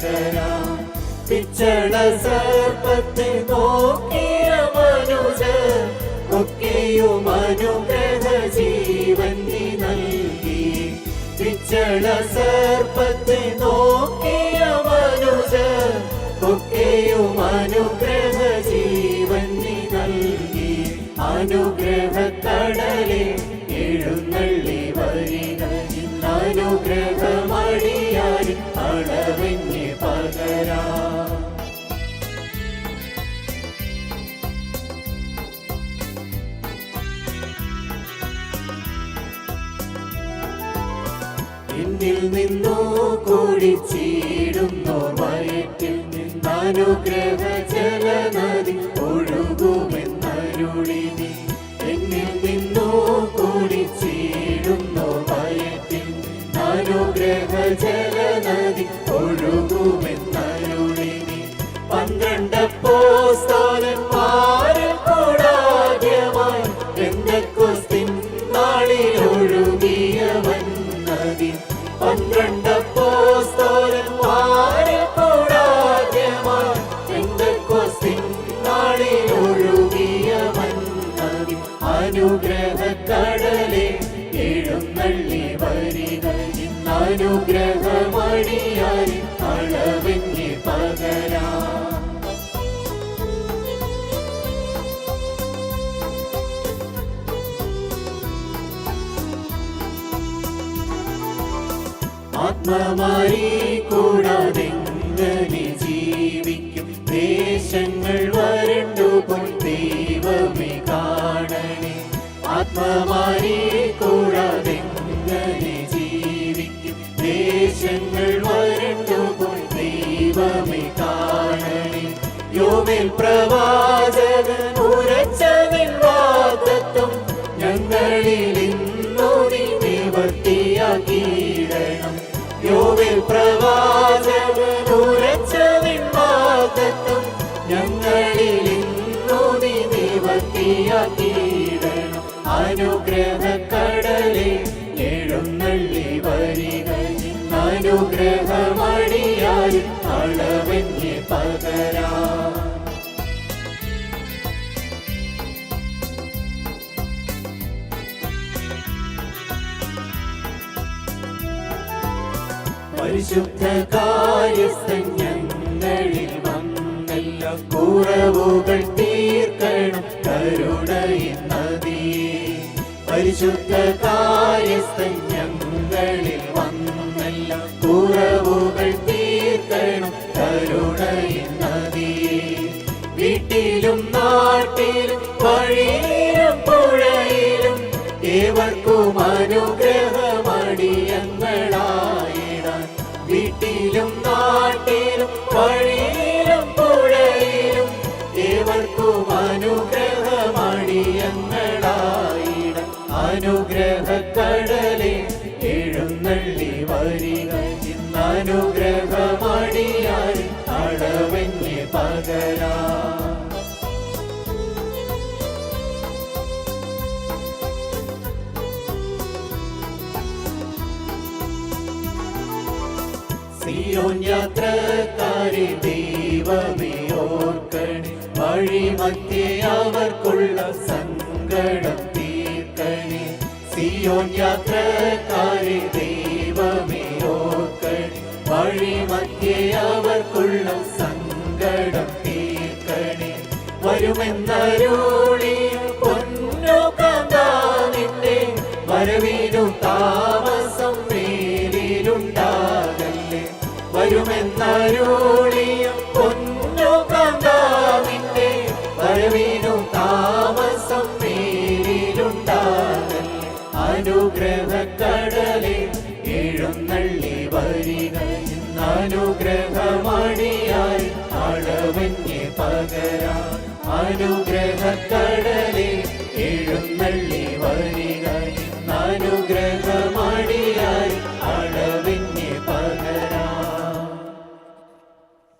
പകരാം. പിച്ചള സർപ്പത്തെ നോക്കിയ മനുജർ ഒക്കെയും അനുഗ്രഹ ജീവൻ നീ നൽകി. പിച്ചള സർപ്പത്തെ നോക്കിയ മനുജർ ഒക്കെയും അനുഗ്രഹ ജീവൻ നീ നൽകി. അനുഗ്രഹ കടലേ എഴുന്നള്ളി വരിക, ഇന്നനുഗ്രഹമടിയായി അളവിന് പകരാം. എന്നിൽ നിന്നു കുടിച്ചിടുന്നോർ വയറ്റിൽ നിന്നനുഗ്രഹ ജലനദി ഒഴുകുമെന്നരുളി നീ. എന്നിൽ നിന്നു കുടിച്ചിടുന്നോർ വയറ്റിൽ നിന്നനുഗ്രഹ ജലനദി ഒഴുകുമെന്നരുളി നീ. 12 അപ്പോസ്തലന്മാരിൽ കൂടാദ്യമായി പെന്തക്കോസ്തിൻ നാളിൽ ഒഴുകിയവൻ നദി. 12 അപ്പോസ്തലന്മാരിൽ കൂടാദ്യമായി പെന്തക്കോസ്തിൻ നാളിൽ ഒഴുകിയവൻ നദി. അനുഗ്രഹ കടലേ എഴുന്നള്ളി വരിക, ഇന്നനുഗ്രഹമടിയായി അളവിന് പകരാം. ആത്മമായി കൂടാതെങ്ങനെ ജീവിക്കും? ദേശങ്ങൾ വരണ്ടുപോയി ദൈവമേ കാണണേ. ആത്മമായി കൂടാതെങ്ങനെ ജീവിക്കും? ദേശങ്ങൾ വരണ്ടുപോയി ദൈവമേ കാണണേ. യോവേൽ പ്രവാചകൻ ഉരച്ച നിൻ വാഗ്ദത്തം ഞങ്ങളിൽ ഇന്നു നീ നിവർത്തിയാക്കിയിടണം. യോവേൽ പ്രവാചകൻ ഉരച്ച നിൻ വാഗ്ദത്തം ഞങ്ങളിൽ ഇന്നു നീ നിവർത്തിയാക്കിയിടണം. അനുഗ്രഹ കടലേ എഴുന്നള്ളി വരിക, ഇന്നനുഗ്രഹമടിയായി അളവിന് പകരാം. പരിശുദ്ധ കാര്യസ്ഥൻ ഞങ്ങളിൽ വന്നെല്ലാ കുറവുകൾ തീർക്കണം കരുണയിൻ നദിയേ. പരിശുദ്ധ കാര്യസ്ഥൻ ഞങ്ങളിൽ വന്നെല്ലാ കുറവുകൾ തീർക്കണം കരുണയിൻ നദിയേ. വീട്ടിലും നാട്ടിലും വഴിയിലും പുഴയിലും ഏവർക്കും അനുഗ്രഹമടിയങ്ങളായിടാൻ. വീട്ടിലും നാട്ടിലും വഴിയിലും പുഴയിലും ഏവർക്കും അനുഗ്രഹമടിയങ്ങളായിടാൻ. അനുഗ്രഹ കടലേ എഴുന്നള്ളി വരിക, ഇന്നനുഗ്രഹമടിയായി അളവിന് പകരാം. സിയോൻ യാത്രക്കാരെ ദൈവമേ ഓർക്കണേ. വഴിമധ്യേ അവർക്കുള്ള സങ്കടം തീർക്കണേ. സിയോൻ യാത്രക്കാരെ ദൈവമേ ഓർക്കണേ. വഴിമധ്യേ അവർക്കുള്ള സങ്കടം തീർക്കണേ. വരുമെന്നരുളി പൊന്നു കാന്താനിന്റെ വരവിനു താമസം മേലിലുണ്ടാകല്ലേ. വരുമെന്നരുളിയ പൊന്നു കാന്താവിന്റെ വരവിനു താമസം മേലിലുണ്ടാകല്ലേ. അനുഗ്രഹ കടലേ എഴുന്നള്ളി വരിക, ഇന്നനുഗ്രഹമടിയായി അളവിന് പകരാം. അനുഗ്രഹ കടലേ എഴുന്നള്ളി